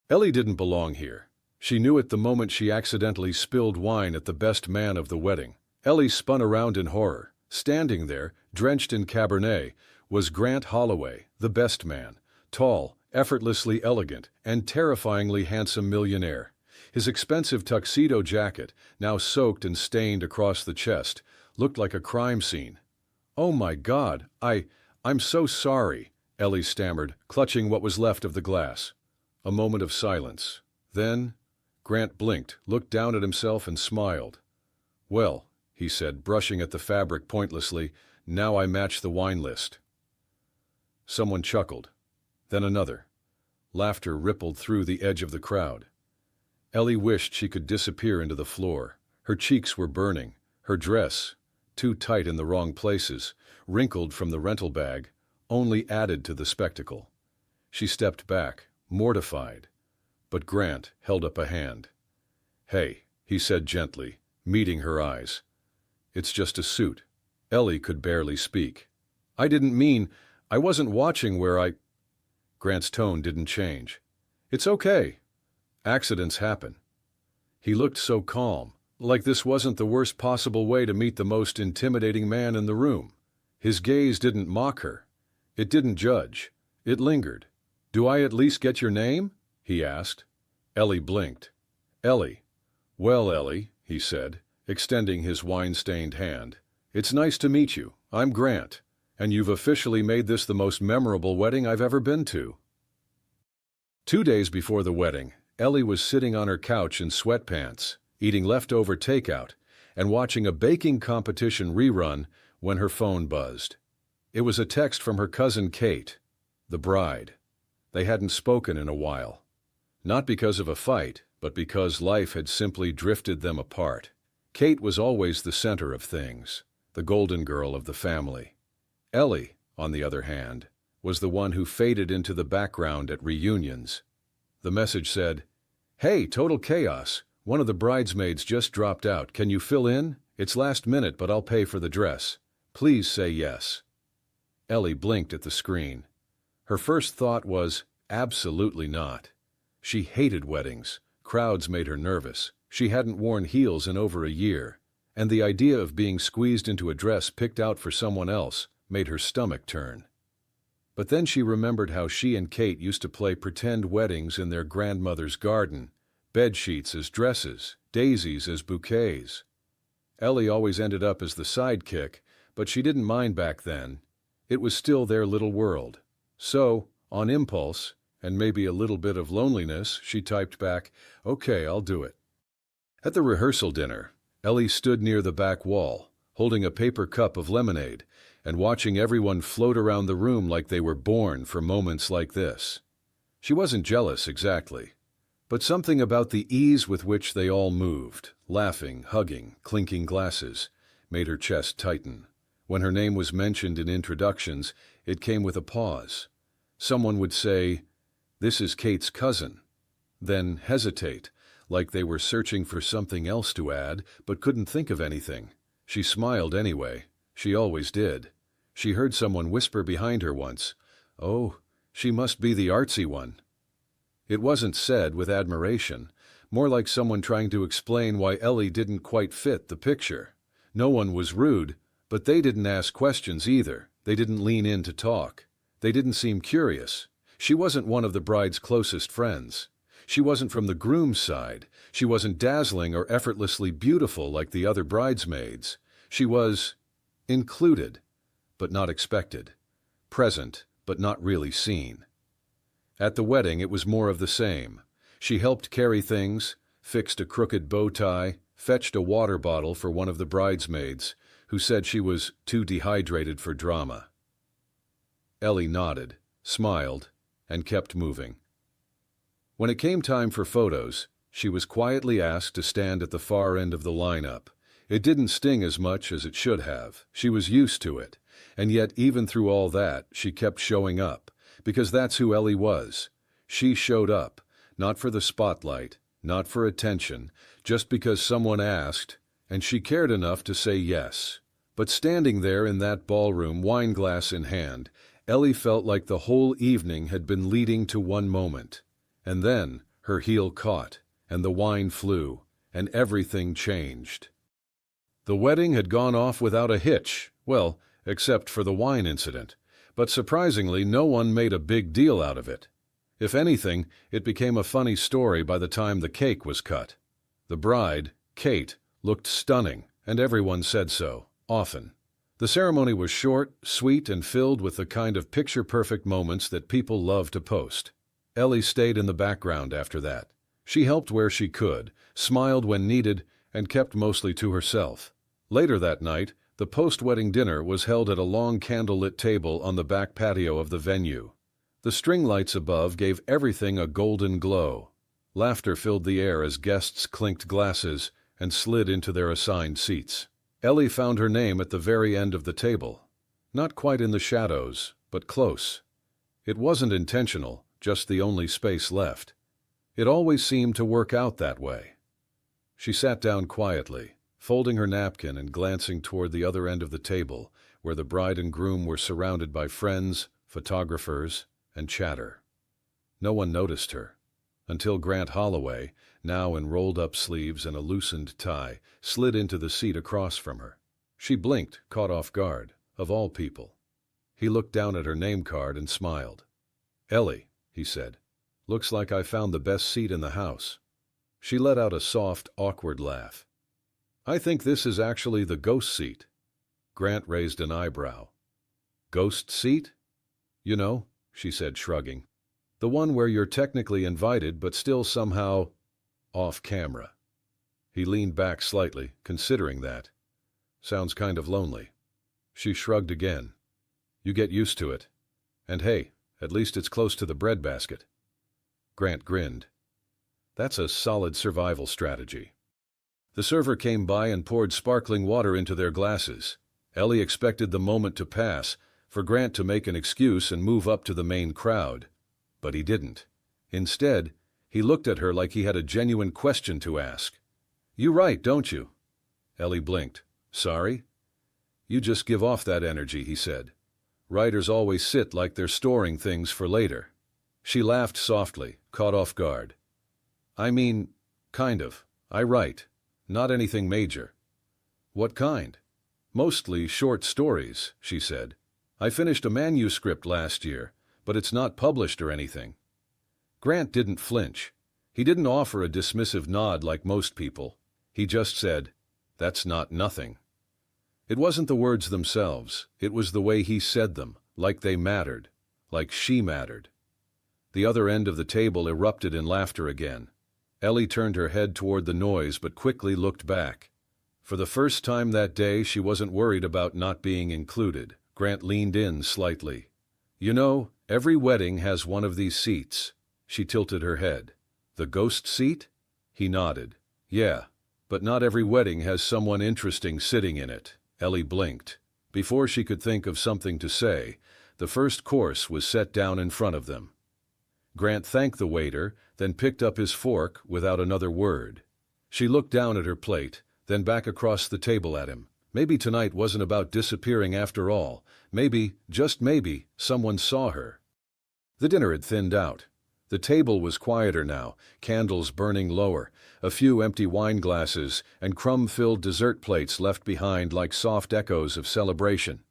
Ellie didn't belong here. She knew it the moment she accidentally spilled wine at the best man of the wedding. Ellie spun around in horror. Standing there, drenched in Cabernet, was Grant Holloway, the best man. Tall, effortlessly elegant, and terrifyingly handsome millionaire. His expensive tuxedo jacket, now soaked and stained across the chest, looked like a crime scene. "Oh my God, I'm so sorry," Ellie stammered, clutching what was left of the glass. A moment of silence. Then, Grant blinked, looked down at himself and smiled. "Well," he said, brushing at the fabric pointlessly, "now I match the wine list." Someone chuckled. Then another. Laughter rippled through the edge of the crowd. Ellie wished she could disappear into the floor. Her cheeks were burning. Her dress, too tight in the wrong places, wrinkled from the rental bag, only added to the spectacle. She stepped back, mortified. But Grant held up a hand. "Hey," he said gently, meeting her eyes. "It's just a suit." Ellie could barely speak. "I didn't mean, I wasn't watching where I—" Grant's tone didn't change. "It's okay. Accidents happen." He looked so calm, like this wasn't the worst possible way to meet the most intimidating man in the room. His gaze didn't mock her. It didn't judge. It lingered. "Do I at least get your name?" he asked. Ellie blinked. "Ellie." "Well, Ellie," he said, extending his wine-stained hand. "It's nice to meet you. I'm Grant, and you've officially made this the most memorable wedding I've ever been to." 2 days before the wedding, Ellie was sitting on her couch in sweatpants, eating leftover takeout, and watching a baking competition rerun when her phone buzzed. It was a text from her cousin Kate, the bride. They hadn't spoken in a while. Not because of a fight, but because life had simply drifted them apart. Kate was always the center of things, the golden girl of the family. Ellie, on the other hand, was the one who faded into the background at reunions. The message said, "Hey, total chaos. One of the bridesmaids just dropped out. Can you fill in? It's last minute, but I'll pay for the dress. Please say yes." Ellie blinked at the screen. Her first thought was, absolutely not. She hated weddings. Crowds made her nervous. She hadn't worn heels in over a year, and the idea of being squeezed into a dress picked out for someone else made her stomach turn. But then she remembered how she and Kate used to play pretend weddings in their grandmother's garden, bedsheets as dresses, daisies as bouquets. Ellie always ended up as the sidekick, but she didn't mind back then. It was still their little world. So, on impulse, and maybe a little bit of loneliness, she typed back, "Okay, I'll do it." At the rehearsal dinner, Ellie stood near the back wall, holding a paper cup of lemonade, and watching everyone float around the room like they were born for moments like this. She wasn't jealous exactly, but something about the ease with which they all moved, laughing, hugging, clinking glasses, made her chest tighten. When her name was mentioned in introductions, it came with a pause. Someone would say, "This is Kate's cousin," then hesitate, like they were searching for something else to add, but couldn't think of anything. She smiled anyway. She always did. She heard someone whisper behind her once, "Oh, she must be the artsy one." It wasn't said with admiration, more like someone trying to explain why Ellie didn't quite fit the picture. No one was rude, but they didn't ask questions either. They didn't lean in to talk. They didn't seem curious. She wasn't one of the bride's closest friends. She wasn't from the groom's side. She wasn't dazzling or effortlessly beautiful like the other bridesmaids. She was included, but not expected. Present, but not really seen. At the wedding, it was more of the same. She helped carry things, fixed a crooked bow tie, fetched a water bottle for one of the bridesmaids, who said she was too dehydrated for drama. Ellie nodded, smiled, and kept moving. When it came time for photos, she was quietly asked to stand at the far end of the lineup. It didn't sting as much as it should have. She was used to it, and yet even through all that, she kept showing up, because that's who Ellie was. She showed up, not for the spotlight, not for attention, just because someone asked, and she cared enough to say yes. But standing there in that ballroom, wineglass in hand, Ellie felt like the whole evening had been leading to one moment. And then, Her heel caught, and the wine flew, and everything changed. The wedding had gone off without a hitch, well, except for the wine incident, but surprisingly no one made a big deal out of it. If anything, it became a funny story by the time the cake was cut. The bride, Kate, looked stunning, and everyone said so, often. The ceremony was short, sweet, and filled with the kind of picture-perfect moments that people love to post. Ellie stayed in the background after that. She helped where she could, smiled when needed, and kept mostly to herself. Later that night, the post-wedding dinner was held at a long candlelit table on the back patio of the venue. The string lights above gave everything a golden glow. Laughter filled the air as guests clinked glasses and slid into their assigned seats. Ellie found her name at the very end of the table. Not quite in the shadows, but close. It wasn't intentional, just the only space left. It always seemed to work out that way. She sat down quietly, folding her napkin and glancing toward the other end of the table, where the bride and groom were surrounded by friends, photographers, and chatter. No one noticed her, until Grant Holloway, now in rolled-up sleeves and a loosened tie, slid into the seat across from her. She blinked, caught off guard, of all people. He looked down at her name card and smiled. "Ellie," he said, "looks like I found the best seat in the house." She let out a soft, awkward laugh. "I think this is actually the ghost seat." Grant raised an eyebrow. "Ghost seat?" "You know," she said, shrugging. "The one where you're technically invited but still somehow off camera." He leaned back slightly, considering that. "Sounds kind of lonely." She shrugged again. "You get used to it. And hey, at least it's close to the breadbasket." Grant grinned. "That's a solid survival strategy." The server came by and poured sparkling water into their glasses. Ellie expected the moment to pass, for Grant to make an excuse and move up to the main crowd. But he didn't. Instead, he looked at her like he had a genuine question to ask. "You write, don't you?" Ellie blinked. "Sorry?" "You just give off that energy," he said. "Writers always sit like they're storing things for later." She laughed softly, caught off guard. "I mean, kind of. I write. Not anything major." "What kind?" "Mostly short stories," she said. "I finished a manuscript last year, but it's not published or anything." Grant didn't flinch. He didn't offer a dismissive nod like most people. He just said, "That's not nothing." It wasn't the words themselves, it was the way he said them, like they mattered, like she mattered. The other end of the table erupted in laughter again. Ellie turned her head toward the noise but quickly looked back. For the first time that day, she wasn't worried about not being included. Grant leaned in slightly. "You know, every wedding has one of these seats." She tilted her head. "The ghost seat?" He nodded. "Yeah, but not every wedding has someone interesting sitting in it." Ellie blinked. Before she could think of something to say, the first course was set down in front of them. Grant thanked the waiter, then picked up his fork without another word. She looked down at her plate, then back across the table at him. Maybe tonight wasn't about disappearing after all. Maybe, just maybe, someone saw her. The dinner had thinned out. The table was quieter now, candles burning lower, a few empty wine glasses and crumb-filled dessert plates left behind like soft echoes of celebration.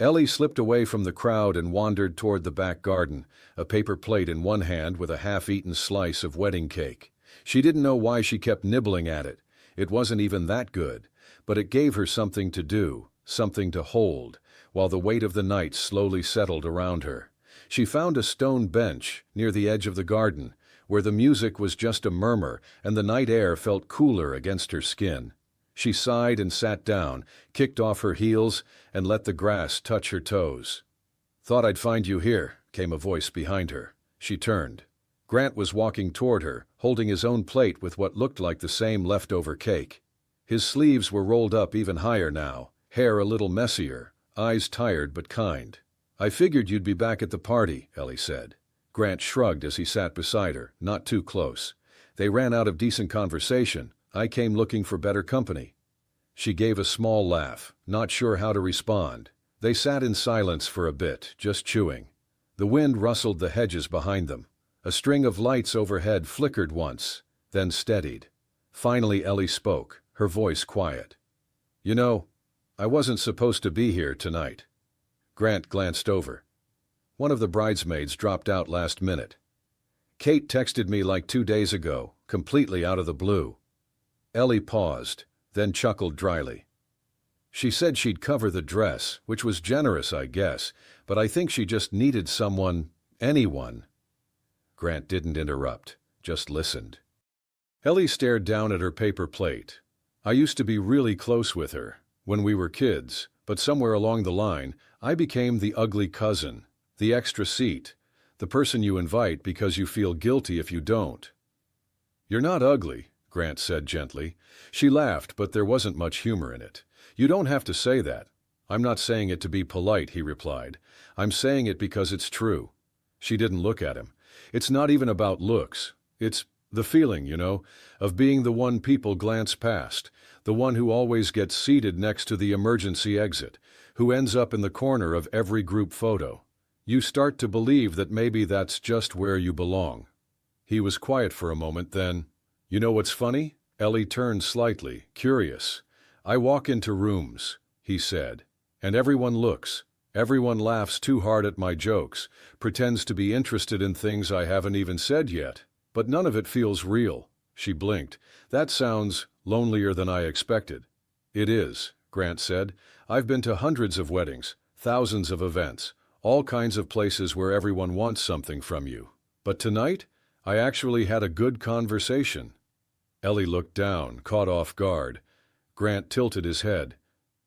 Ellie slipped away from the crowd and wandered toward the back garden, a paper plate in one hand with a half-eaten slice of wedding cake. She didn't know why she kept nibbling at it. It wasn't even that good, but it gave her something to do, something to hold, while the weight of the night slowly settled around her. She found a stone bench near the edge of the garden, where the music was just a murmur and the night air felt cooler against her skin. She sighed and sat down, kicked off her heels, and let the grass touch her toes. "Thought I'd find you here," came a voice behind her. She turned. Grant was walking toward her, holding his own plate with what looked like the same leftover cake. His sleeves were rolled up even higher now, hair a little messier, eyes tired but kind. "I figured you'd be back at the party," Ellie said. Grant shrugged as he sat beside her, not too close. "They ran out of decent conversation. I came looking for better company." She gave a small laugh, not sure how to respond. They sat in silence for a bit, just chewing. The wind rustled the hedges behind them. A string of lights overhead flickered once, then steadied. Finally Ellie spoke, her voice quiet. "You know, I wasn't supposed to be here tonight." Grant glanced over. "One of the bridesmaids dropped out last minute. Kate texted me like 2 days ago, completely out of the blue." Ellie paused, then chuckled dryly. "She said she'd cover the dress, which was generous, I guess, but I think she just needed someone, anyone." Grant didn't interrupt, just listened. Ellie stared down at her paper plate. "I used to be really close with her, when we were kids, but somewhere along the line, I became the ugly cousin, the extra seat, the person you invite because you feel guilty if you don't." "You're not ugly," Grant said gently. She laughed, but there wasn't much humor in it. "You don't have to say that." "I'm not saying it to be polite," he replied. "I'm saying it because it's true." She didn't look at him. "It's not even about looks. It's the feeling, you know, of being the one people glance past, the one who always gets seated next to the emergency exit, who ends up in the corner of every group photo. You start to believe that maybe that's just where you belong." He was quiet for a moment, then, "You know what's funny?" Ellie turned slightly, curious. "I walk into rooms," he said, "and everyone looks. Everyone laughs too hard at my jokes, pretends to be interested in things I haven't even said yet. But none of it feels real." She blinked. "That sounds lonelier than I expected." "It is," Grant said. "I've been to hundreds of weddings, thousands of events, all kinds of places where everyone wants something from you. But tonight, I actually had a good conversation." Ellie looked down, caught off guard. Grant tilted his head.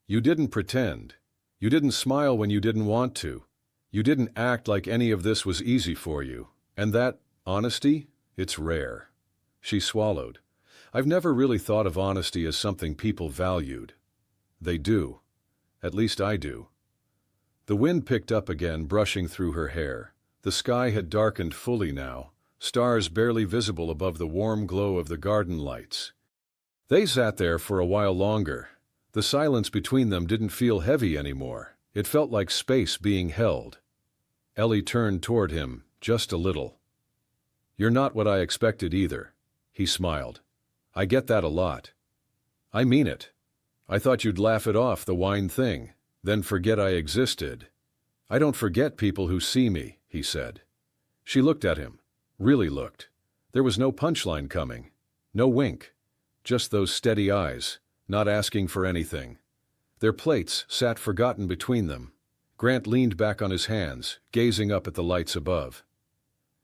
"You didn't pretend. You didn't smile when you didn't want to. You didn't act like any of this was easy for you. And that honesty, it's rare." She swallowed. "I've never really thought of honesty as something people valued." "They do. At least I do." The wind picked up again, brushing through her hair. The sky had darkened fully now, stars barely visible above the warm glow of the garden lights. They sat there for a while longer. The silence between them didn't feel heavy anymore. It felt like space being held. Ellie turned toward him, just a little. "You're not what I expected either." He smiled. "I get that a lot." "I mean it. I thought you'd laugh it off, the wine thing, then forget I existed." "I don't forget people who see me," he said. She looked at him, really looked. There was no punchline coming, no wink, just those steady eyes, not asking for anything. Their plates sat forgotten between them. Grant leaned back on his hands, gazing up at the lights above.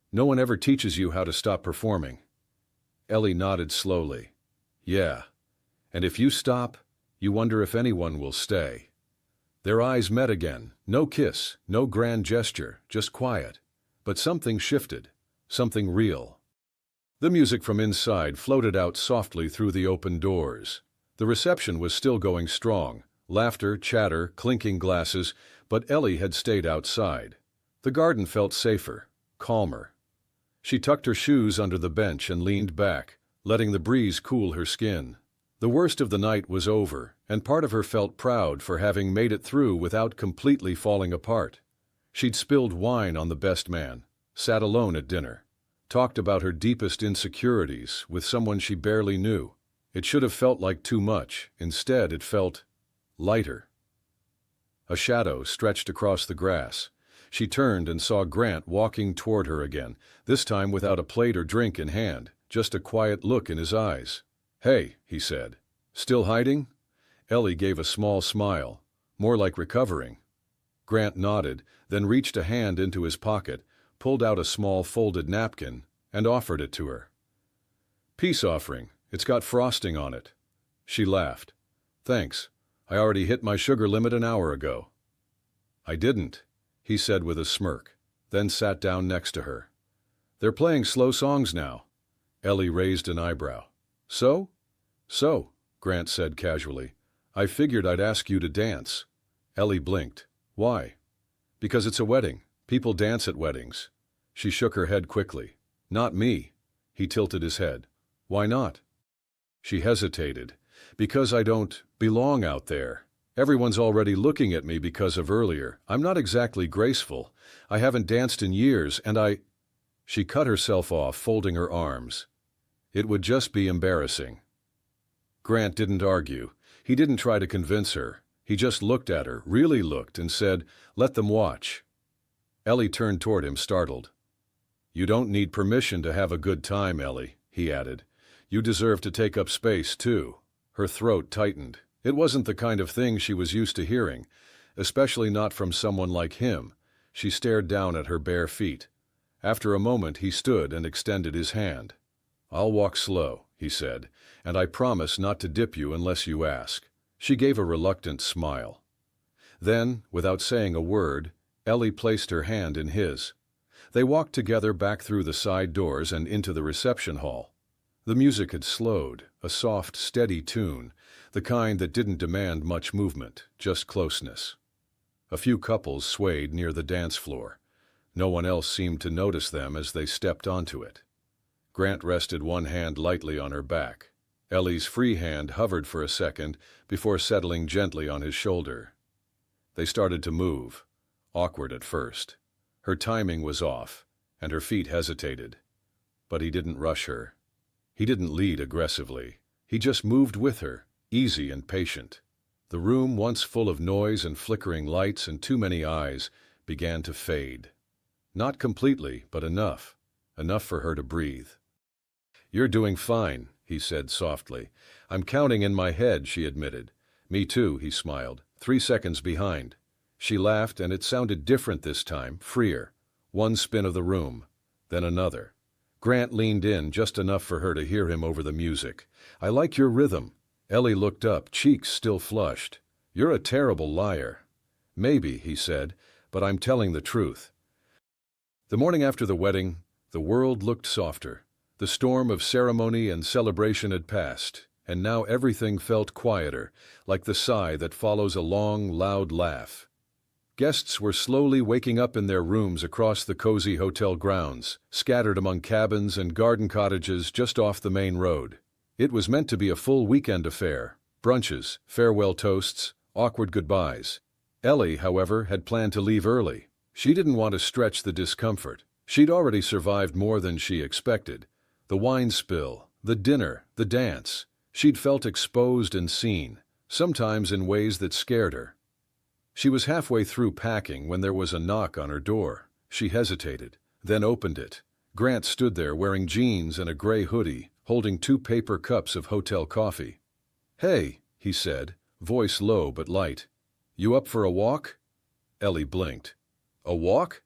"No one ever teaches you how to stop performing." Ellie nodded slowly. "Yeah. And if you stop, you wonder if anyone will stay." Their eyes met again. No kiss, no grand gesture, just quiet. But something shifted, something real. The music from inside floated out softly through the open doors. The reception was still going strong. Laughter, chatter, clinking glasses, but Ellie had stayed outside. The garden felt safer, calmer. She tucked her shoes under the bench and leaned back, letting the breeze cool her skin. The worst of the night was over, and part of her felt proud for having made it through without completely falling apart. She'd spilled wine on the best man, sat alone at dinner, talked about her deepest insecurities with someone she barely knew. It should have felt like too much. Instead, it felt lighter. A shadow stretched across the grass. She turned and saw Grant walking toward her again, this time without a plate or drink in hand, just a quiet look in his eyes. "Hey," he said. "Still hiding?" Ellie gave a small smile, more like recovering. Grant nodded, then reached a hand into his pocket, pulled out a small folded napkin, and offered it to her. "Peace offering. It's got frosting on it." She laughed. "Thanks. I already hit my sugar limit an hour ago." "I didn't," he said with a smirk, then sat down next to her. "They're playing slow songs now." Ellie raised an eyebrow. "So?" "So," Grant said casually. "I figured I'd ask you to dance." Ellie blinked. "Why?" "Because it's a wedding. People dance at weddings." She shook her head quickly. "Not me." He tilted his head. "Why not?" She hesitated. "Because I don't belong out there. Everyone's already looking at me because of earlier. I'm not exactly graceful. I haven't danced in years, and She cut herself off, folding her arms. It would just be embarrassing. Grant didn't argue. He didn't try to convince her. He just looked at her, really looked, and said, "Let them watch." Ellie turned toward him, startled. "You don't need permission to have a good time, Ellie," he added. "You deserve to take up space, too." Her throat tightened. It wasn't the kind of thing she was used to hearing, especially not from someone like him. She stared down at her bare feet. After a moment, he stood and extended his hand. "I'll walk slow," he said, "and I promise not to dip you unless you ask." She gave a reluctant smile. Then, without saying a word, Ellie placed her hand in his. They walked together back through the side doors and into the reception hall. The music had slowed, a soft, steady tune, the kind that didn't demand much movement, just closeness. A few couples swayed near the dance floor. No one else seemed to notice them as they stepped onto it. Grant rested one hand lightly on her back. Ellie's free hand hovered for a second before settling gently on his shoulder. They started to move, awkward at first. Her timing was off, and her feet hesitated. But he didn't rush her. He didn't lead aggressively. He just moved with her, easy and patient. The room, once full of noise and flickering lights and too many eyes, began to fade. Not completely, but enough. Enough for her to breathe. "You're doing fine," he said softly. "I'm counting in my head," she admitted. "Me too," he smiled. 3 seconds behind." She laughed, and it sounded different this time, freer. One spin of the room, then another. Grant leaned in just enough for her to hear him over the music. "I like your rhythm." Ellie looked up, cheeks still flushed. "You're a terrible liar." "Maybe," he said, "but I'm telling the truth." The morning after the wedding, the world looked softer. The storm of ceremony and celebration had passed, and now everything felt quieter, like the sigh that follows a long, loud laugh. Guests were slowly waking up in their rooms across the cozy hotel grounds, scattered among cabins and garden cottages just off the main road. It was meant to be a full weekend affair: brunches, farewell toasts, awkward goodbyes. Ellie, however, had planned to leave early. She didn't want to stretch the discomfort. She'd already survived more than she expected. The wine spill, the dinner, the dance. She'd felt exposed and seen, sometimes in ways that scared her. She was halfway through packing when there was a knock on her door. She hesitated, then opened it. Grant stood there wearing jeans and a gray hoodie, holding 2 paper cups of hotel coffee. "Hey," he said, voice low but light. "You up for a walk?" Ellie blinked. "A walk?"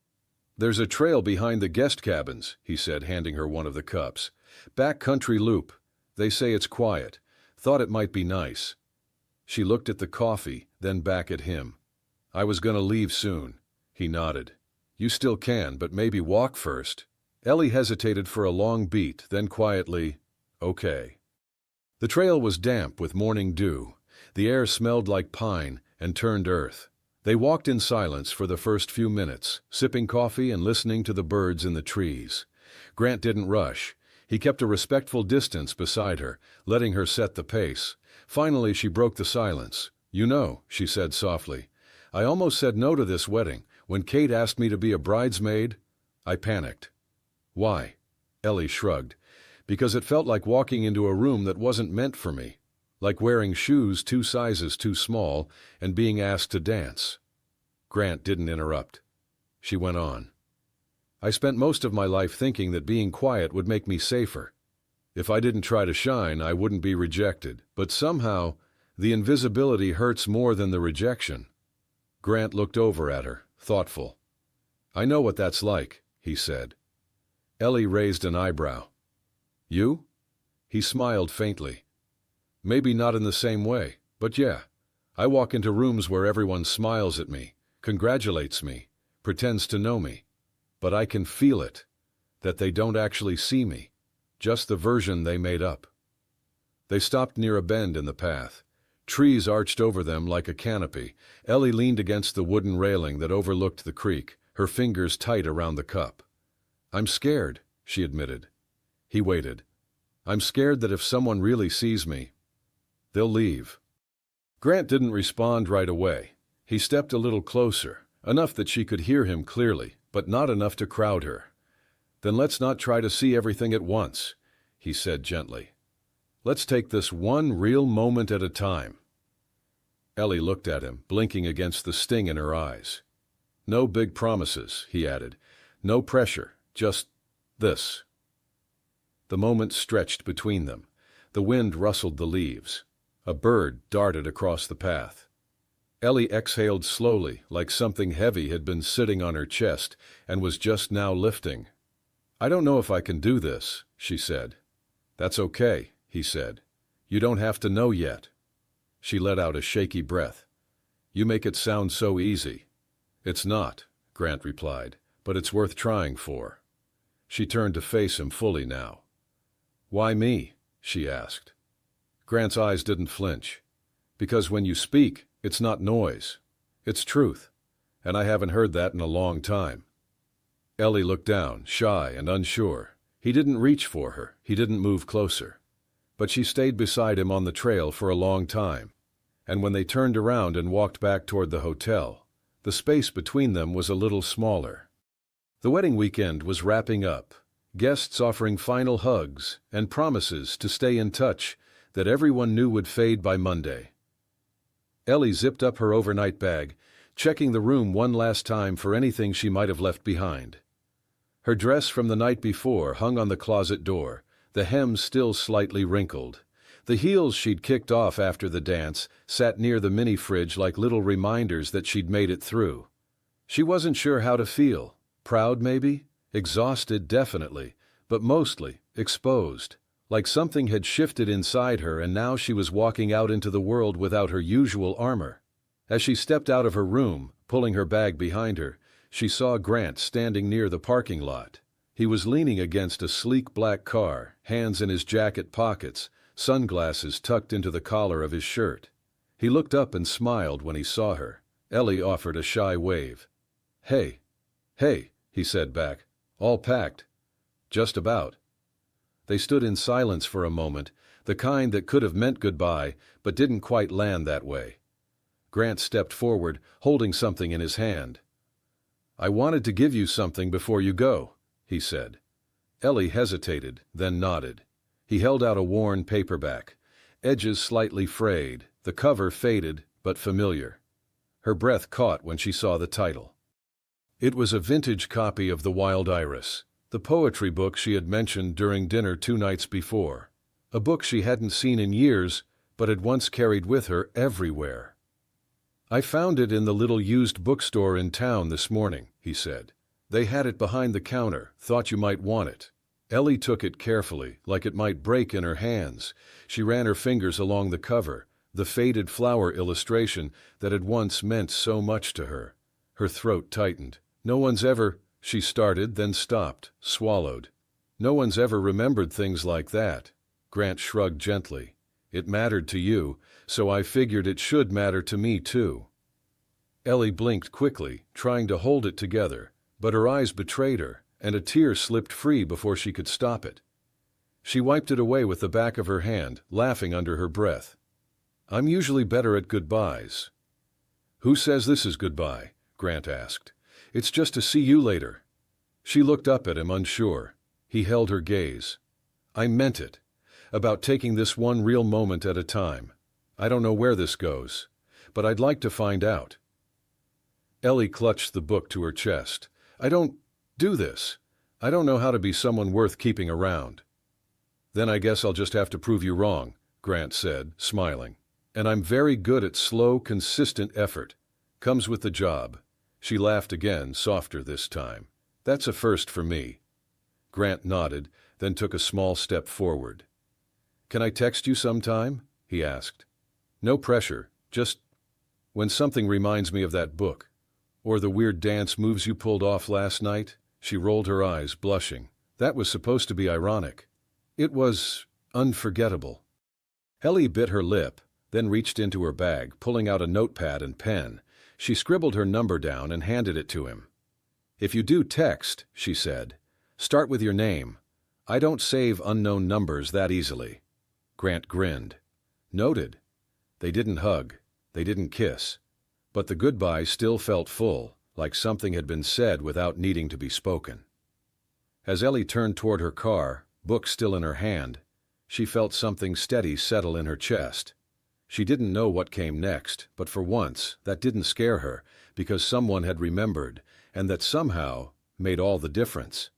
"There's a trail behind the guest cabins," he said, handing her one of the cups. "Backcountry loop. They say it's quiet. Thought it might be nice." She looked at the coffee, then back at him. "I was gonna leave soon." He nodded. "You still can, but maybe walk first." Ellie hesitated for a long beat, then quietly, "Okay." The trail was damp with morning dew. The air smelled like pine and turned earth. They walked in silence for the first few minutes, sipping coffee and listening to the birds in the trees. Grant didn't rush. He kept a respectful distance beside her, letting her set the pace. Finally, she broke the silence. "You know," she said softly, "I almost said no to this wedding. When Kate asked me to be a bridesmaid, I panicked." "Why?" Ellie shrugged. "Because it felt like walking into a room that wasn't meant for me. Like wearing shoes 2 sizes too small and being asked to dance." Grant didn't interrupt. She went on. "I spent most of my life thinking that being quiet would make me safer. If I didn't try to shine, I wouldn't be rejected. But somehow, the invisibility hurts more than the rejection." Grant looked over at her, thoughtful. "I know what that's like," he said. Ellie raised an eyebrow. "You?" He smiled faintly. "Maybe not in the same way, but yeah. I walk into rooms where everyone smiles at me, congratulates me, pretends to know me. But I can feel it, that they don't actually see me, just the version they made up." They stopped near a bend in the path. Trees arched over them like a canopy. Ellie leaned against the wooden railing that overlooked the creek, her fingers tight around the cup. "I'm scared," she admitted. He waited. "I'm scared that if someone really sees me, they'll leave." Grant didn't respond right away. He stepped a little closer, enough that she could hear him clearly, but not enough to crowd her. Then let's not try to see everything at once, he said gently. Let's take this one real moment at a time. Ellie looked at him, blinking against the sting in her eyes. No big promises, he added. No pressure, just this. The moment stretched between them. The wind rustled the leaves. A bird darted across the path. Ellie exhaled slowly, like something heavy had been sitting on her chest and was just now lifting. I don't know if I can do this, she said. That's okay, he said. You don't have to know yet. She let out a shaky breath. You make it sound so easy. It's not, Grant replied, but it's worth trying for. She turned to face him fully now. Why me? She asked. Grant's eyes didn't flinch. Because when you speak, it's not noise. It's truth. And I haven't heard that in a long time. Ellie looked down, shy and unsure. He didn't reach for her. He didn't move closer. But she stayed beside him on the trail for a long time. And when they turned around and walked back toward the hotel, the space between them was a little smaller. The wedding weekend was wrapping up, guests offering final hugs and promises to stay in touch that everyone knew would fade by Monday. Ellie zipped up her overnight bag, checking the room one last time for anything she might have left behind. Her dress from the night before hung on the closet door, the hem still slightly wrinkled. The heels she'd kicked off after the dance sat near the mini-fridge like little reminders that she'd made it through. She wasn't sure how to feel. Proud, maybe? Exhausted, definitely, but mostly exposed. Like something had shifted inside her and now she was walking out into the world without her usual armor. As she stepped out of her room, pulling her bag behind her, she saw Grant standing near the parking lot. He was leaning against a sleek black car, hands in his jacket pockets, sunglasses tucked into the collar of his shirt. He looked up and smiled when he saw her. Ellie offered a shy wave. Hey, he said back. All packed. Just about. They stood in silence for a moment, the kind that could have meant goodbye, but didn't quite land that way. Grant stepped forward, holding something in his hand. I wanted to give you something before you go, he said. Ellie hesitated, then nodded. He held out a worn paperback, edges slightly frayed, the cover faded but familiar. Her breath caught when she saw the title. It was a vintage copy of The Wild Iris, the poetry book she had mentioned during dinner 2 nights before. A book she hadn't seen in years, but had once carried with her everywhere. I found it in the little used bookstore in town this morning, he said. They had it behind the counter, thought you might want it. Ellie took it carefully, like it might break in her hands. She ran her fingers along the cover, the faded flower illustration that had once meant so much to her. Her throat tightened. No one's ever, she started, then stopped, swallowed. No one's ever remembered things like that. Grant shrugged gently. It mattered to you, so I figured it should matter to me too. Ellie blinked quickly, trying to hold it together, but her eyes betrayed her, and a tear slipped free before she could stop it. She wiped it away with the back of her hand, laughing under her breath. I'm usually better at goodbyes. Who says this is goodbye? Grant asked. It's just to see you later. She looked up at him, unsure. He held her gaze. I meant it. About taking this one real moment at a time. I don't know where this goes, but I'd like to find out. Ellie clutched the book to her chest. I don't do this. I don't know how to be someone worth keeping around. Then I guess I'll just have to prove you wrong, Grant said, smiling. And I'm very good at slow, consistent effort. Comes with the job. She laughed again, softer this time. That's a first for me. Grant nodded, then took a small step forward. Can I text you sometime? He asked. No pressure, just when something reminds me of that book. Or the weird dance moves you pulled off last night. She rolled her eyes, blushing. That was supposed to be ironic. It was unforgettable. Ellie bit her lip, then reached into her bag, pulling out a notepad and pen. She scribbled her number down and handed it to him. If you do text, she said, start with your name. I don't save unknown numbers that easily. Grant grinned. Noted. They didn't hug. They didn't kiss. But the goodbye still felt full, like something had been said without needing to be spoken. As Ellie turned toward her car, book still in her hand, she felt something steady settle in her chest. She didn't know what came next, but for once, that didn't scare her, because someone had remembered, and that somehow made all the difference.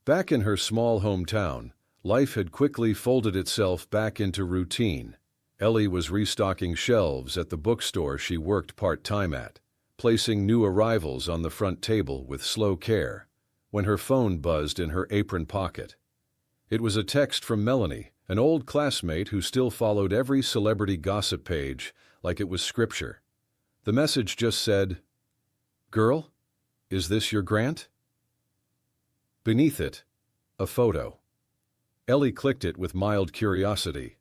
Back in her small hometown, life had quickly folded itself back into routine. Ellie was restocking shelves at the bookstore she worked part-time at, placing new arrivals on the front table with slow care, when her phone buzzed in her apron pocket. It was a text from Melanie, an old classmate who still followed every celebrity gossip page like it was scripture. The message just said, "Girl, is this your Grant?" Beneath it, a photo. Ellie clicked it with mild curiosity.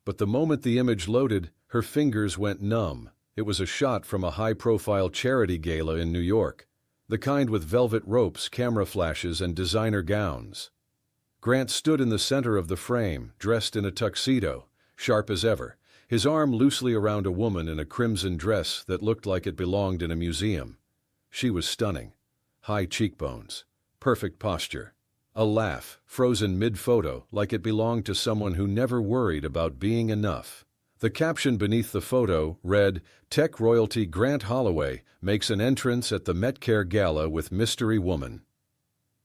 But the moment the image loaded, her fingers went numb. It was a shot from a high-profile charity gala in New York, the kind with velvet ropes, camera flashes, and designer gowns. Grant stood in the center of the frame, dressed in a tuxedo, sharp as ever, his arm loosely around a woman in a crimson dress that looked like it belonged in a museum. She was stunning. High cheekbones, perfect posture, a laugh, frozen mid-photo like it belonged to someone who never worried about being enough. The caption beneath the photo read, "Tech royalty Grant Holloway makes an entrance at the Metcare Gala with mystery woman."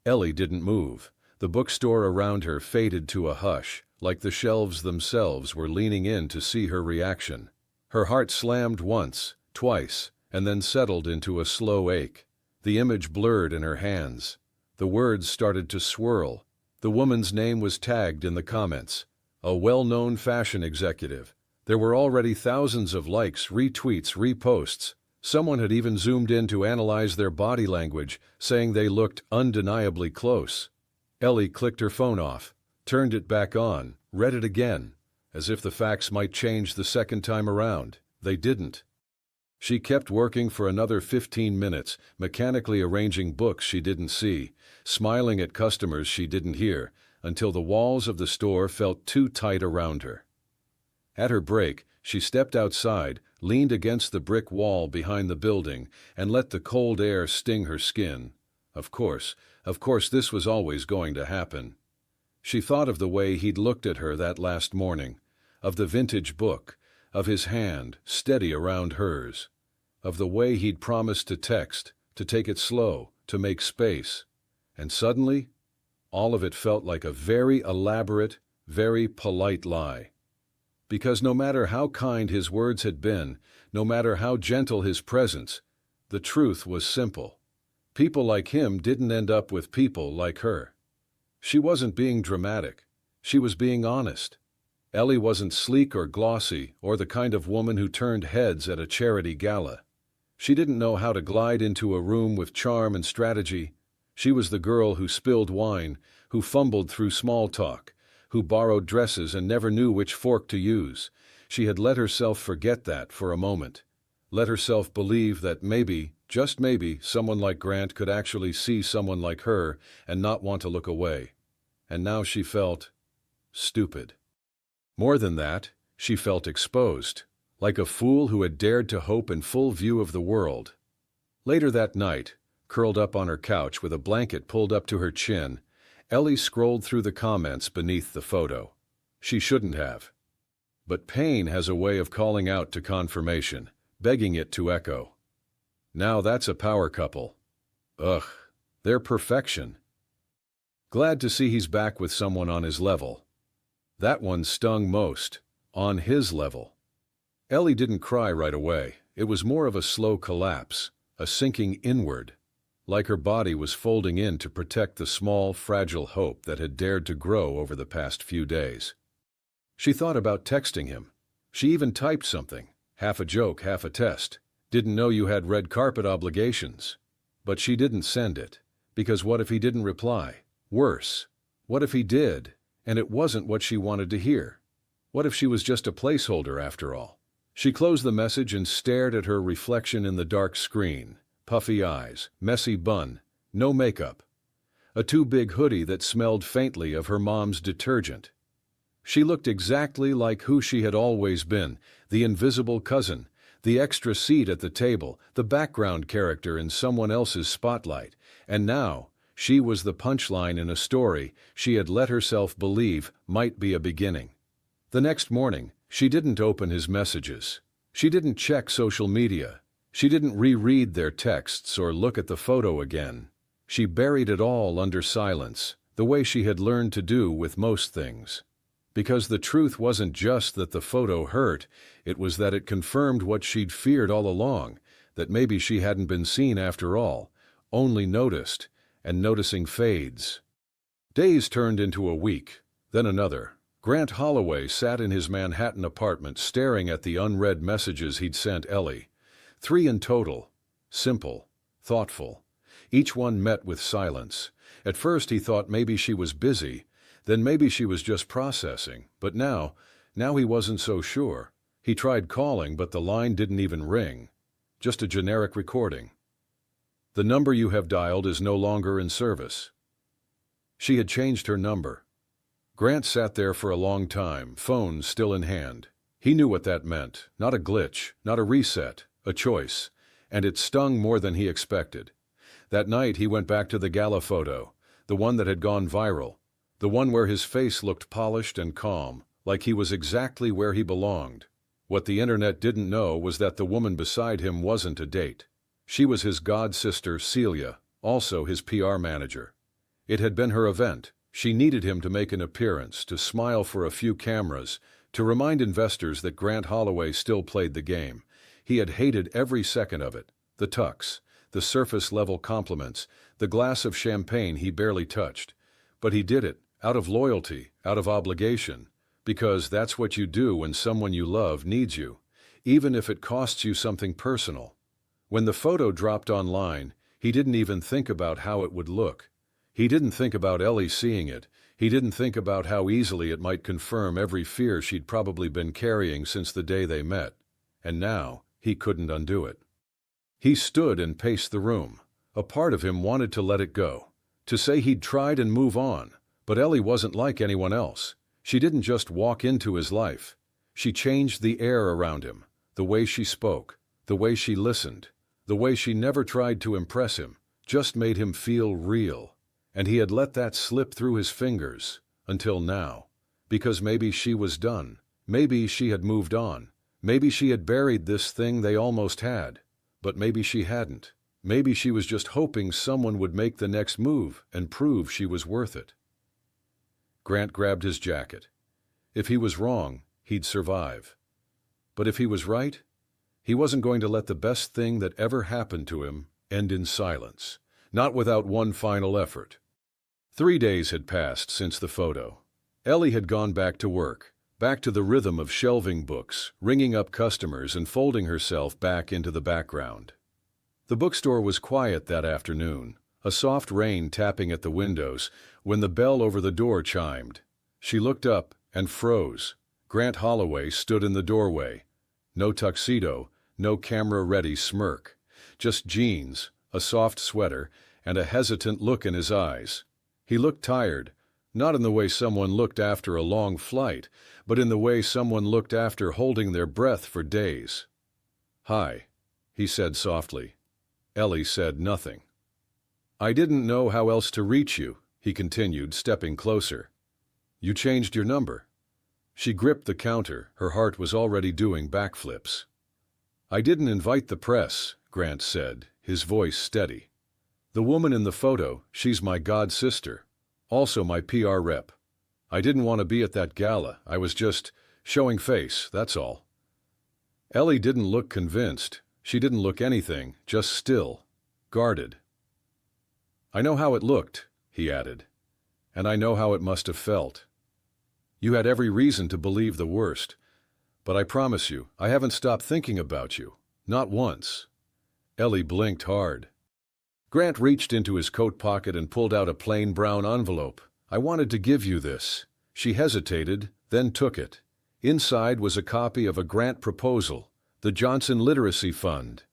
Ellie didn't move. The bookstore around her faded to a hush, like the shelves themselves were leaning in to see her reaction. Her heart slammed once, twice, and then settled into a slow ache. The image blurred in her hands. The words started to swirl. The woman's name was tagged in the comments. A well-known fashion executive. There were already thousands of likes, retweets, reposts. Someone had even zoomed in to analyze their body language, saying they looked undeniably close. Ellie clicked her phone off, turned it back on, read it again, as if the facts might change the second time around. They didn't. She kept working for another 15 minutes, mechanically arranging books she didn't see, smiling at customers she didn't hear, until the walls of the store felt too tight around her. At her break, she stepped outside, leaned against the brick wall behind the building, and let the cold air sting her skin. Of course, this was always going to happen. She thought of the way he'd looked at her that last morning, of the vintage book, of his hand steady around hers, of the way he'd promised to text, to take it slow, to make space. And suddenly, all of it felt like a very elaborate, very polite lie. Because no matter how kind his words had been, no matter how gentle his presence, the truth was simple. People like him didn't end up with people like her. She wasn't being dramatic. She was being honest. Ellie wasn't sleek or glossy or the kind of woman who turned heads at a charity gala. She didn't know how to glide into a room with charm and strategy. She was the girl who spilled wine, who fumbled through small talk, who borrowed dresses and never knew which fork to use. She had let herself forget that for a moment. Let herself believe that maybe, just maybe, someone like Grant could actually see someone like her and not want to look away. And now she felt stupid. More than that, she felt exposed, like a fool who had dared to hope in full view of the world. Later that night, curled up on her couch with a blanket pulled up to her chin, Ellie scrolled through the comments beneath the photo. She shouldn't have. But pain has a way of calling out to confirmation, begging it to echo. Now that's a power couple. Ugh, they're perfection. Glad to see he's back with someone on his level. That one stung most, on his level. Ellie didn't cry right away. It was more of a slow collapse, a sinking inward, like her body was folding in to protect the small, fragile hope that had dared to grow over the past few days. She thought about texting him. She even typed something, half a joke, half a test. Didn't know you had red carpet obligations. But she didn't send it, because what if he didn't reply? Worse, what if he did, and it wasn't what she wanted to hear? What if she was just a placeholder after all? She closed the message and stared at her reflection in the dark screen. Puffy eyes, messy bun, no makeup. A too big hoodie that smelled faintly of her mom's detergent. She looked exactly like who she had always been, the invisible cousin, the extra seat at the table, the background character in someone else's spotlight. And now, She was the punchline in a story she had let herself believe might be a beginning. The next morning, she didn't open his messages. She didn't check social media. She didn't reread their texts or look at the photo again. She buried it all under silence, the way she had learned to do with most things. Because the truth wasn't just that the photo hurt, it was that it confirmed what she'd feared all along, that maybe she hadn't been seen after all, only noticed, and noticing fades. Days turned into a week, then another. Grant Holloway sat in his Manhattan apartment staring at the unread messages he'd sent Ellie. 3 in total. Simple. Thoughtful. Each one met with silence. At first he thought maybe she was busy, then maybe she was just processing, but now he wasn't so sure. He tried calling, but the line didn't even ring. Just a generic recording. The number you have dialed is no longer in service. She had changed her number. Grant sat there for a long time, phone still in hand. He knew what that meant. Not a glitch, not a reset, a choice. And it stung more than he expected. That night he went back to the gala photo, the one that had gone viral, the one where his face looked polished and calm, like he was exactly where he belonged. What the internet didn't know was that the woman beside him wasn't a date. She was his god-sister, Celia, also his PR manager. It had been her event. She needed him to make an appearance, to smile for a few cameras, to remind investors that Grant Holloway still played the game. He had hated every second of it. The tux, the surface-level compliments, the glass of champagne he barely touched. But he did it, out of loyalty, out of obligation, because that's what you do when someone you love needs you, even if it costs you something personal. When the photo dropped online, he didn't even think about how it would look. He didn't think about Ellie seeing it. He didn't think about how easily it might confirm every fear she'd probably been carrying since the day they met. And now, he couldn't undo it. He stood and paced the room. A part of him wanted to let it go, to say he'd tried and move on. But Ellie wasn't like anyone else. She didn't just walk into his life. She changed the air around him, the way she spoke, the way she listened, the way she never tried to impress him, just made him feel real. And he had let that slip through his fingers, until now. Because maybe she was done. Maybe she had moved on. Maybe she had buried this thing they almost had. But maybe she hadn't. Maybe she was just hoping someone would make the next move and prove she was worth it. Grant grabbed his jacket. If he was wrong, he'd survive. But if he was right, he wasn't going to let the best thing that ever happened to him end in silence. Not without one final effort. 3 days had passed since the photo. Ellie had gone back to work, back to the rhythm of shelving books, ringing up customers and folding herself back into the background. The bookstore was quiet that afternoon, a soft rain tapping at the windows when the bell over the door chimed. She looked up and froze. Grant Holloway stood in the doorway. No tuxedo, no camera-ready smirk. Just jeans, a soft sweater, and a hesitant look in his eyes. He looked tired, not in the way someone looked after a long flight, but in the way someone looked after holding their breath for days. "Hi," he said softly. Ellie said nothing. "I didn't know how else to reach you," he continued, stepping closer. "You changed your number." She gripped the counter, her heart was already doing backflips. "I didn't invite the press," Grant said, his voice steady. "The woman in the photo, she's my god-sister, also my PR rep. I didn't want to be at that gala, I was just showing face, that's all." Ellie didn't look convinced. She didn't look anything, just still, guarded. "I know how it looked," he added, "and I know how it must have felt. You had every reason to believe the worst, but I promise you, I haven't stopped thinking about you, not once." Ellie blinked hard. Grant reached into his coat pocket and pulled out a plain brown envelope. "I wanted to give you this." She hesitated, then took it. Inside was a copy of a grant proposal, the Johnson Literacy Fund.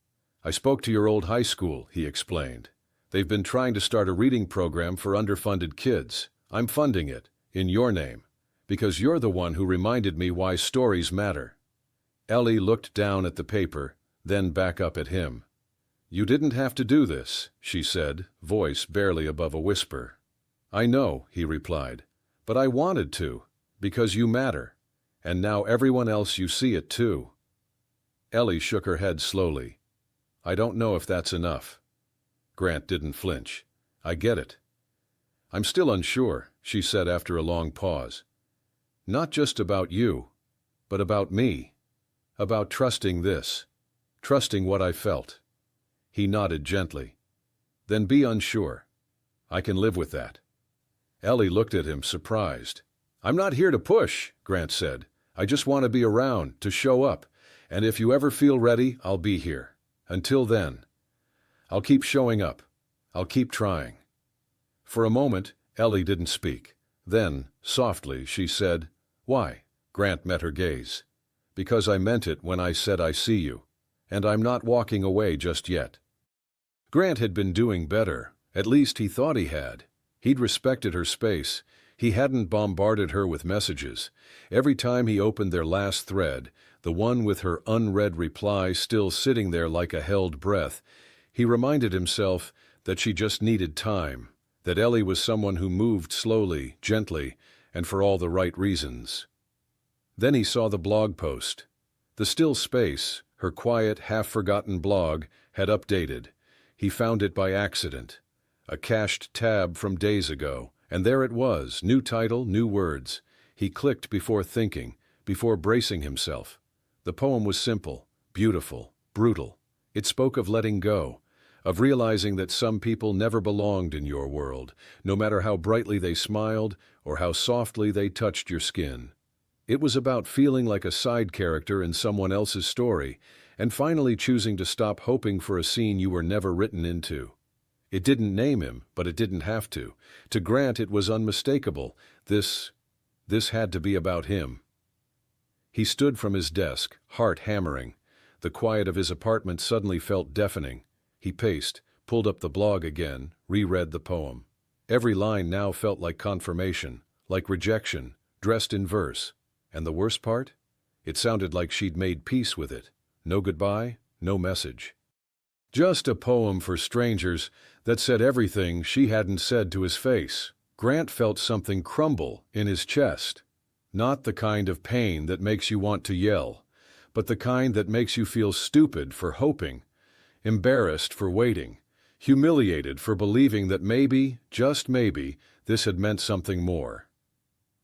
"I spoke to your old high school," he explained. "They've been trying to start a reading program for underfunded kids. I'm funding it, in your name, because you're the one who reminded me why stories matter." Ellie looked down at the paper, then back up at him. "You didn't have to do this," she said, voice barely above a whisper. "I know," he replied, "but I wanted to, because you matter. And now everyone else you see it too." Ellie shook her head slowly. "I don't know if that's enough." Grant didn't flinch. "I get it." "I'm still unsure," she said after a long pause. "Not just about you, but about me. About trusting this. Trusting what I felt." He nodded gently. "Then be unsure. I can live with that." Ellie looked at him, surprised. "I'm not here to push," Grant said. "I just want to be around, to show up. And if you ever feel ready, I'll be here. Until then, I'll keep showing up. I'll keep trying." For a moment, Ellie didn't speak. Then, softly, she said, "Why?" Grant met her gaze. "Because I meant it when I said I see you. And I'm not walking away just yet." Grant had been doing better. At least he thought he had. He'd respected her space. He hadn't bombarded her with messages. Every time he opened their last thread, the one with her unread reply still sitting there like a held breath, he reminded himself that she just needed time, that Ellie was someone who moved slowly, gently, and for all the right reasons. Then he saw the blog post. The still space, her quiet, half-forgotten blog, had updated. He found it by accident. A cached tab from days ago, and there it was, new title, new words. He clicked before thinking, before bracing himself. The poem was simple, beautiful, brutal. It spoke of letting go, of realizing that some people never belonged in your world, no matter how brightly they smiled or how softly they touched your skin. It was about feeling like a side character in someone else's story, and finally choosing to stop hoping for a scene you were never written into. It didn't name him, but it didn't have to. To Grant it was unmistakable. This had to be about him. He stood from his desk, heart hammering. The quiet of his apartment suddenly felt deafening. He paced, pulled up the blog again, reread the poem. Every line now felt like confirmation, like rejection, dressed in verse. And the worst part? It sounded like she'd made peace with it. No goodbye, no message. Just a poem for strangers that said everything she hadn't said to his face. Grant felt something crumble in his chest. Not the kind of pain that makes you want to yell, but the kind that makes you feel stupid for hoping, embarrassed for waiting, humiliated for believing that maybe, just maybe, this had meant something more.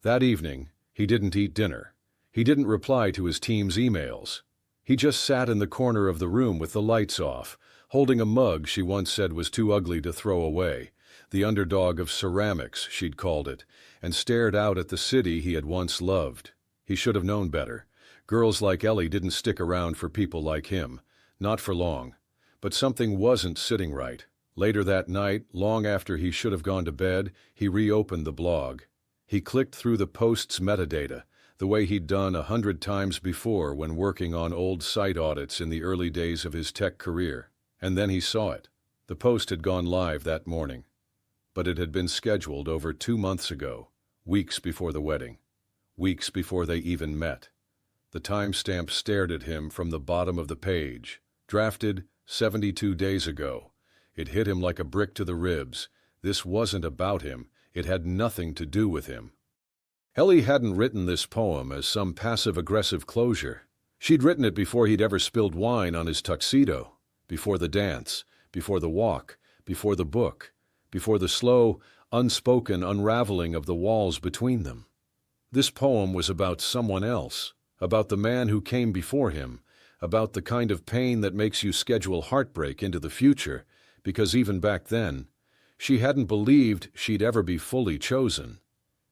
That evening, he didn't eat dinner. He didn't reply to his team's emails. He just sat in the corner of the room with the lights off, holding a mug she once said was too ugly to throw away, the underdog of ceramics, she'd called it, and stared out at the city he had once loved. He should have known better. Girls like Ellie didn't stick around for people like him. Not for long. But something wasn't sitting right. Later that night, long after he should have gone to bed, he reopened the blog. He clicked through the post's metadata, the way he'd done 100 times before when working on old site audits in the early days of his tech career. And then he saw it. The post had gone live that morning. But it had been scheduled over 2 months ago, weeks before the wedding, weeks before they even met. The timestamp stared at him from the bottom of the page. Drafted 72 days ago. It hit him like a brick to the ribs. This wasn't about him. It had nothing to do with him. Ellie hadn't written this poem as some passive-aggressive closure. She'd written it before he'd ever spilled wine on his tuxedo, before the dance, before the walk, before the book, before the slow, unspoken unraveling of the walls between them. This poem was about someone else, about the man who came before him, about the kind of pain that makes you schedule heartbreak into the future, because even back then, she hadn't believed she'd ever be fully chosen.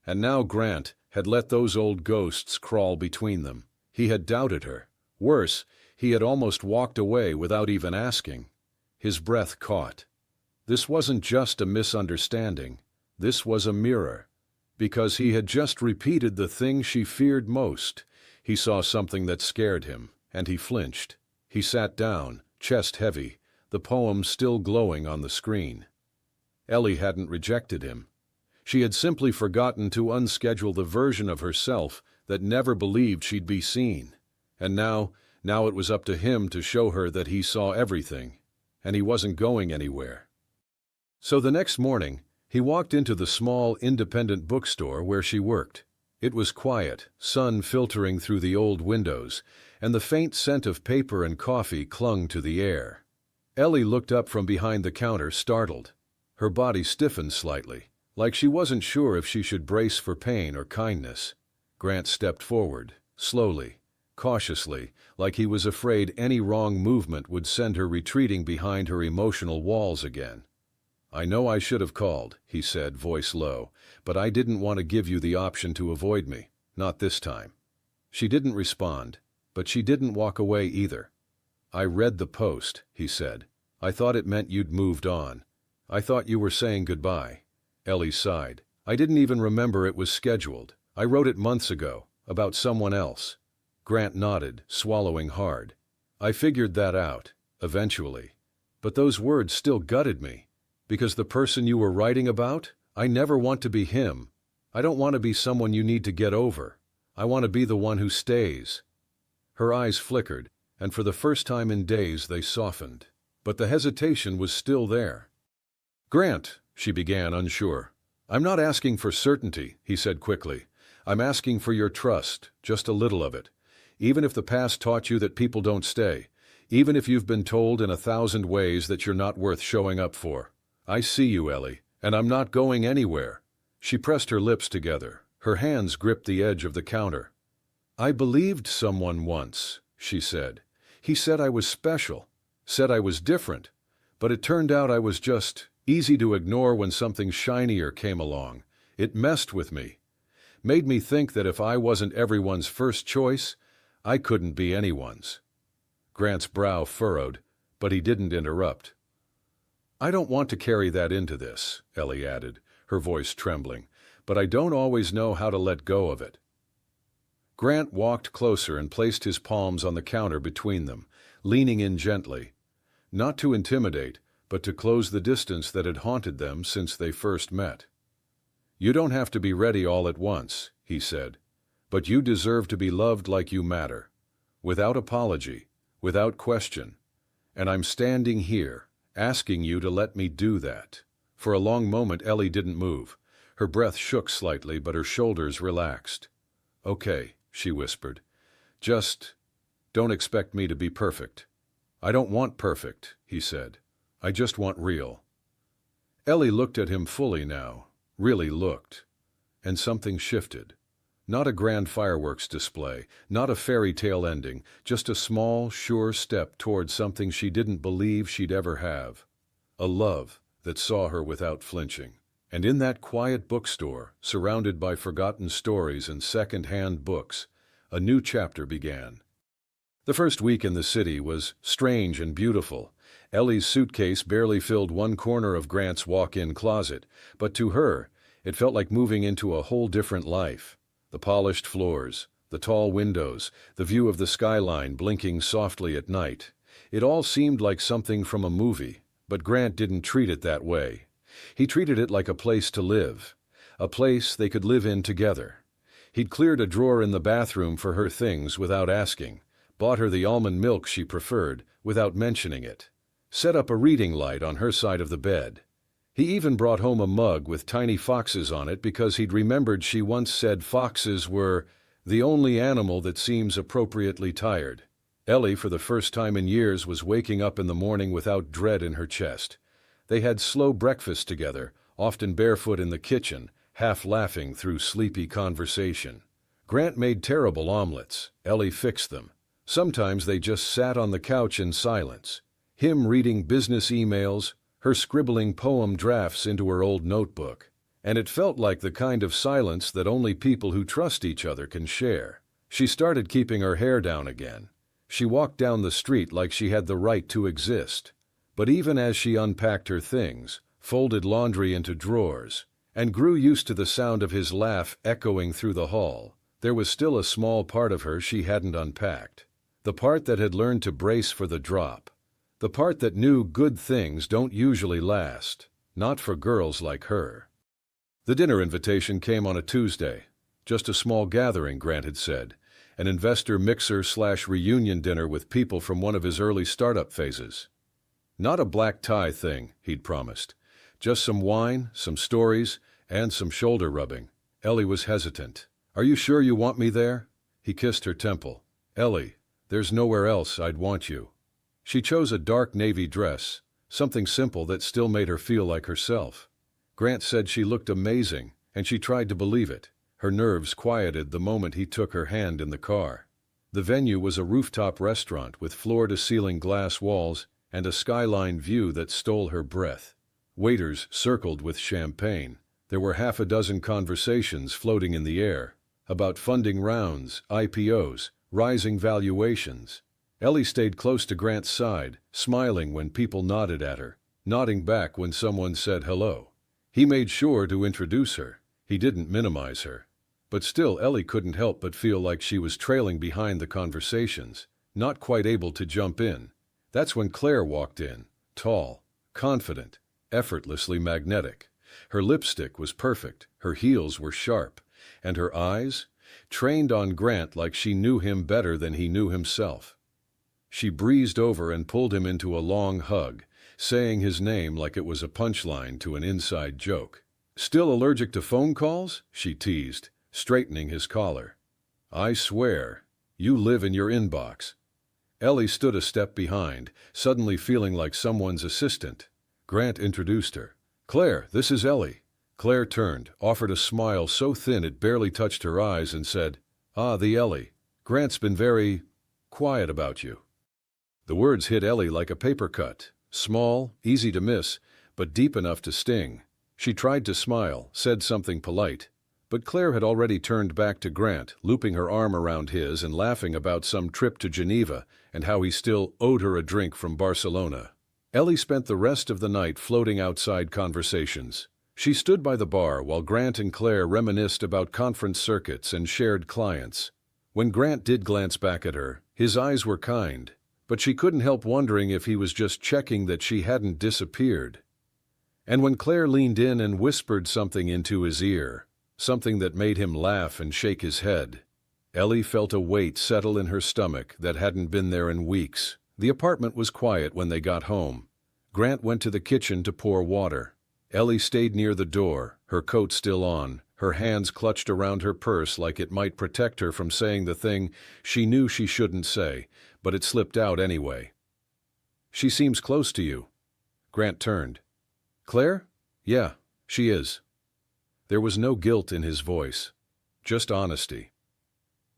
And now Grant had let those old ghosts crawl between them. He had doubted her. Worse, he had almost walked away without even asking. His breath caught. This wasn't just a misunderstanding. This was a mirror. Because he had just repeated the thing she feared most. He saw something that scared him, and he flinched. He sat down, chest heavy, the poem still glowing on the screen. Ellie hadn't rejected him. She had simply forgotten to unschedule the version of herself that never believed she'd be seen. And now it was up to him to show her that he saw everything. and he wasn't going anywhere. So the next morning, he walked into the small independent bookstore where she worked. It was quiet, sun filtering through the old windows, and the faint scent of paper and coffee clung to the air. Ellie looked up from behind the counter, startled. Her body stiffened slightly, like she wasn't sure if she should brace for pain or kindness. Grant stepped forward, slowly, cautiously, like he was afraid any wrong movement would send her retreating behind her emotional walls again. "I know I should have called," he said, voice low, "but I didn't want to give you the option to avoid me. Not this time." She didn't respond, but she didn't walk away either. "I read the post," he said. "I thought it meant you'd moved on. I thought you were saying goodbye." Ellie sighed. "I didn't even remember it was scheduled. I wrote it months ago, about someone else." Grant nodded, swallowing hard. "I figured that out, eventually. But those words still gutted me. Because the person you were writing about, I never want to be him. I don't want to be someone you need to get over. I want to be the one who stays." Her eyes flickered, and for the first time in days they softened. But the hesitation was still there. "Grant," she began, unsure. "I'm not asking for certainty," he said quickly. "I'm asking for your trust, just a little of it. Even if the past taught you that people don't stay, even if you've been told in 1,000 ways that you're not worth showing up for. I see you, Ellie, and I'm not going anywhere." She pressed her lips together. Her hands gripped the edge of the counter. "I believed someone once," she said. "He said I was special, said I was different, but it turned out I was just easy to ignore when something shinier came along. It messed with me, made me think that if I wasn't everyone's first choice, I couldn't be anyone's." Grant's brow furrowed, but he didn't interrupt. "I don't want to carry that into this," Ellie added, her voice trembling, "but I don't always know how to let go of it." Grant walked closer and placed his palms on the counter between them, leaning in gently, not to intimidate, but to close the distance that had haunted them since they first met. "You don't have to be ready all at once," he said, "but you deserve to be loved like you matter, without apology, without question. And I'm standing here, asking you to let me do that." For a long moment Ellie didn't move. Her breath shook slightly, but her shoulders relaxed. "Okay," she whispered. "Just don't expect me to be perfect." "I don't want perfect," he said. "I just want real." Ellie looked at him fully now, really looked. And something shifted. Not a grand fireworks display, not a fairy tale ending, just a small, sure step towards something she didn't believe she'd ever have. A love that saw her without flinching. And in that quiet bookstore, surrounded by forgotten stories and second-hand books, a new chapter began. The first week in the city was strange and beautiful. Ellie's suitcase barely filled one corner of Grant's walk-in closet, but to her, it felt like moving into a whole different life. The polished floors, the tall windows, the view of the skyline blinking softly at night. It all seemed like something from a movie, but Grant didn't treat it that way. He treated it like a place to live, a place they could live in together. He'd cleared a drawer in the bathroom for her things without asking, bought her the almond milk she preferred without mentioning it, set up a reading light on her side of the bed. He even brought home a mug with tiny foxes on it because he'd remembered she once said foxes were the only animal that seems appropriately tired. Ellie, for the first time in years, was waking up in the morning without dread in her chest. They had slow breakfast together, often barefoot in the kitchen, half laughing through sleepy conversation. Grant made terrible omelets. Ellie fixed them. Sometimes they just sat on the couch in silence, him reading business emails, her scribbling poem drafts into her old notebook. And it felt like the kind of silence that only people who trust each other can share. She started keeping her hair down again. She walked down the street like she had the right to exist. But even as she unpacked her things, folded laundry into drawers, and grew used to the sound of his laugh echoing through the hall, there was still a small part of her she hadn't unpacked. The part that had learned to brace for the drop. The part that knew good things don't usually last, not for girls like her. The dinner invitation came on a Tuesday. Just a small gathering, Grant had said. An investor mixer/reunion dinner with people from one of his early startup phases. Not a black tie thing, he'd promised. Just some wine, some stories, and some shoulder rubbing. Ellie was hesitant. "Are you sure you want me there?" He kissed her temple. "Ellie, there's nowhere else I'd want you." She chose a dark navy dress, something simple that still made her feel like herself. Grant said she looked amazing, and she tried to believe it. Her nerves quieted the moment he took her hand in the car. The venue was a rooftop restaurant with floor-to-ceiling glass walls and a skyline view that stole her breath. Waiters circled with champagne. There were half a dozen conversations floating in the air about funding rounds, IPOs, rising valuations. Ellie stayed close to Grant's side, smiling when people nodded at her, nodding back when someone said hello. He made sure to introduce her. He didn't minimize her. But still, Ellie couldn't help but feel like she was trailing behind the conversations, not quite able to jump in. That's when Claire walked in, tall, confident, effortlessly magnetic. Her lipstick was perfect, her heels were sharp, and her eyes, trained on Grant like she knew him better than he knew himself. She breezed over and pulled him into a long hug, saying his name like it was a punchline to an inside joke. "Still allergic to phone calls?" she teased, straightening his collar. "I swear, you live in your inbox." Ellie stood a step behind, suddenly feeling like someone's assistant. Grant introduced her. "Claire, this is Ellie." Claire turned, offered a smile so thin it barely touched her eyes, and said, "Ah, the Ellie. Grant's been very quiet about you." The words hit Ellie like a paper cut, small, easy to miss, but deep enough to sting. She tried to smile, said something polite, but Claire had already turned back to Grant, looping her arm around his and laughing about some trip to Geneva and how he still owed her a drink from Barcelona. Ellie spent the rest of the night floating outside conversations. She stood by the bar while Grant and Claire reminisced about conference circuits and shared clients. When Grant did glance back at her, his eyes were kind, but she couldn't help wondering if he was just checking that she hadn't disappeared. And when Claire leaned in and whispered something into his ear, something that made him laugh and shake his head, Ellie felt a weight settle in her stomach that hadn't been there in weeks. The apartment was quiet when they got home. Grant went to the kitchen to pour water. Ellie stayed near the door, her coat still on, her hands clutched around her purse like it might protect her from saying the thing she knew she shouldn't say, but it slipped out anyway. "She seems close to you." Grant turned. "Claire? Yeah, she is." There was no guilt in his voice, just honesty.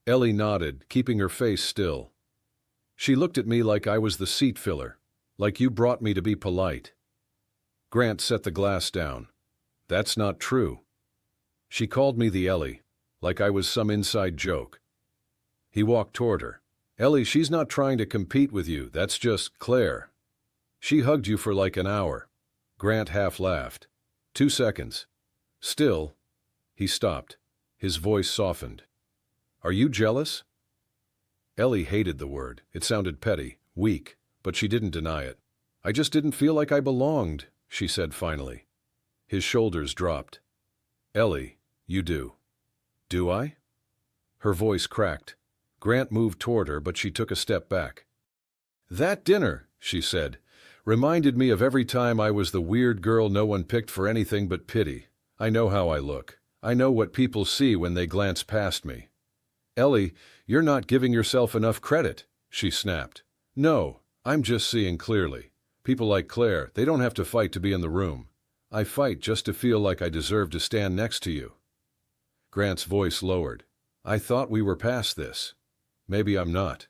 Ellie nodded, keeping her face still. "She looked at me like I was the seat filler, like you brought me to be polite." Grant set the glass down. "That's not true. She called me the Ellie, like I was some inside joke." He walked toward her. "Ellie, she's not trying to compete with you, that's just Claire. She hugged you for like an hour." Grant half laughed. 2 seconds. "Still." He stopped. His voice softened. "Are you jealous?" Ellie hated the word. It sounded petty, weak, but she didn't deny it. "I just didn't feel like I belonged," she said finally. His shoulders dropped. "Ellie, you do." "Do I?" Her voice cracked. Grant moved toward her, but she took a step back. "That dinner," she said, "reminded me of every time I was the weird girl no one picked for anything but pity. I know how I look. I know what people see when they glance past me." "Ellie, you're not giving yourself enough credit," she snapped. "No, I'm just seeing clearly. People like Claire, they don't have to fight to be in the room. I fight just to feel like I deserve to stand next to you." Grant's voice lowered. "I thought we were past this. Maybe I'm not."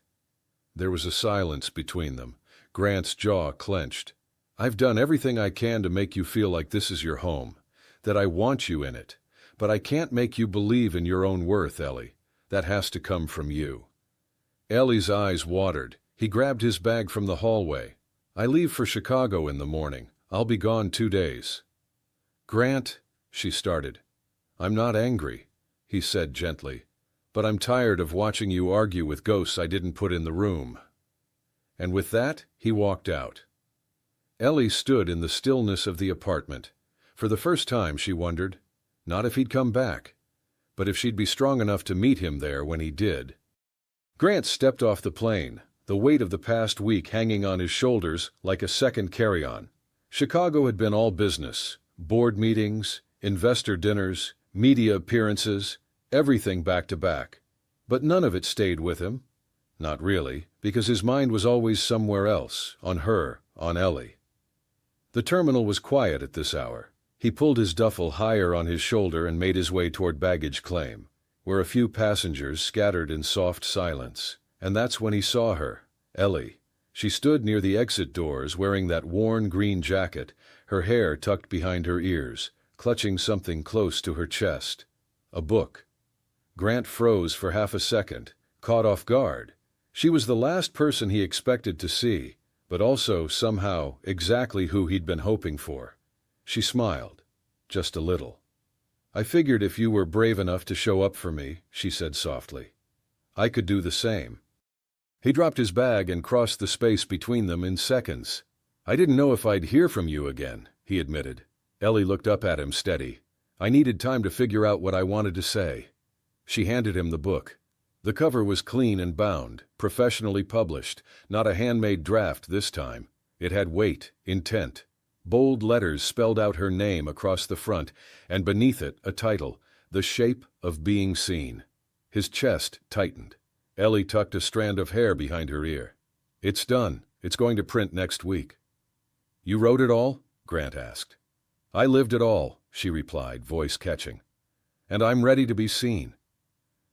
There was a silence between them. Grant's jaw clenched. "I've done everything I can to make you feel like this is your home, that I want you in it. But I can't make you believe in your own worth, Ellie. That has to come from you." Ellie's eyes watered. He grabbed his bag from the hallway. "I leave for Chicago in the morning. I'll be gone 2 days." "Grant," she started. "I'm not angry," he said gently, "but I'm tired of watching you argue with ghosts I didn't put in the room." And with that, he walked out. Ellie stood in the stillness of the apartment. For the first time, she wondered, not if he'd come back, but if she'd be strong enough to meet him there when he did. Grant stepped off the plane. the weight of the past week hanging on his shoulders like a second carry-on. Chicago had been all business, board meetings, investor dinners, media appearances, everything back to back. But none of it stayed with him. Not really, because his mind was always somewhere else, on her, on Ellie. The terminal was quiet at this hour. He pulled his duffel higher on his shoulder and made his way toward baggage claim, where a few passengers scattered in soft silence. And that's when he saw her, Ellie. She stood near the exit doors wearing that worn green jacket, her hair tucked behind her ears, clutching something close to her chest. A book. Grant froze for half a second, caught off guard. She was the last person he expected to see, but also, somehow, exactly who he'd been hoping for. She smiled. Just a little. "I figured if you were brave enough to show up for me," she said softly, "I could do the same." He dropped his bag and crossed the space between them in seconds. "I didn't know if I'd hear from you again," he admitted. Ellie looked up at him steady. "I needed time to figure out what I wanted to say." She handed him the book. The cover was clean and bound, professionally published, not a handmade draft this time. It had weight, intent. Bold letters spelled out her name across the front, and beneath it a title, The Shape of Being Seen. His chest tightened. Ellie tucked a strand of hair behind her ear. "It's done. It's going to print next week." "You wrote it all?" Grant asked. "I lived it all," she replied, voice catching. "And I'm ready to be seen."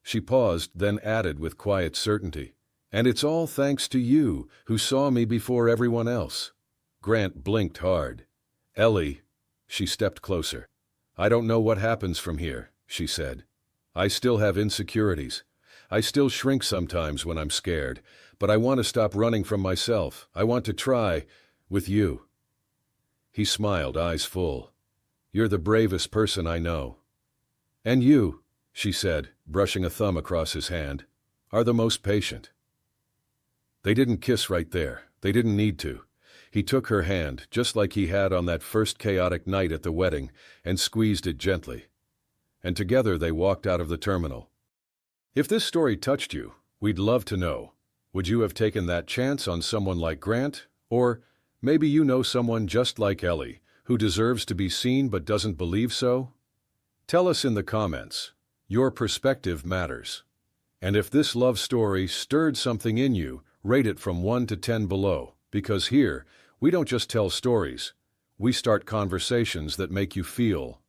She paused, then added with quiet certainty, "And it's all thanks to you, who saw me before everyone else." Grant blinked hard. "Ellie," she stepped closer. "I don't know what happens from here," she said. "I still have insecurities. I still shrink sometimes when I'm scared, but I want to stop running from myself. I want to try with you." He smiled, eyes full. "You're the bravest person I know." "And you," she said, brushing a thumb across his hand, "are the most patient." They didn't kiss right there. They didn't need to. He took her hand, just like he had on that first chaotic night at the wedding, and squeezed it gently. And together they walked out of the terminal. If this story touched you, we'd love to know. Would you have taken that chance on someone like Grant? Or maybe you know someone just like Ellie, who deserves to be seen but doesn't believe so? Tell us in the comments. Your perspective matters. And if this love story stirred something in you, rate it from 1 to 10 below, because here, we don't just tell stories, we start conversations that make you feel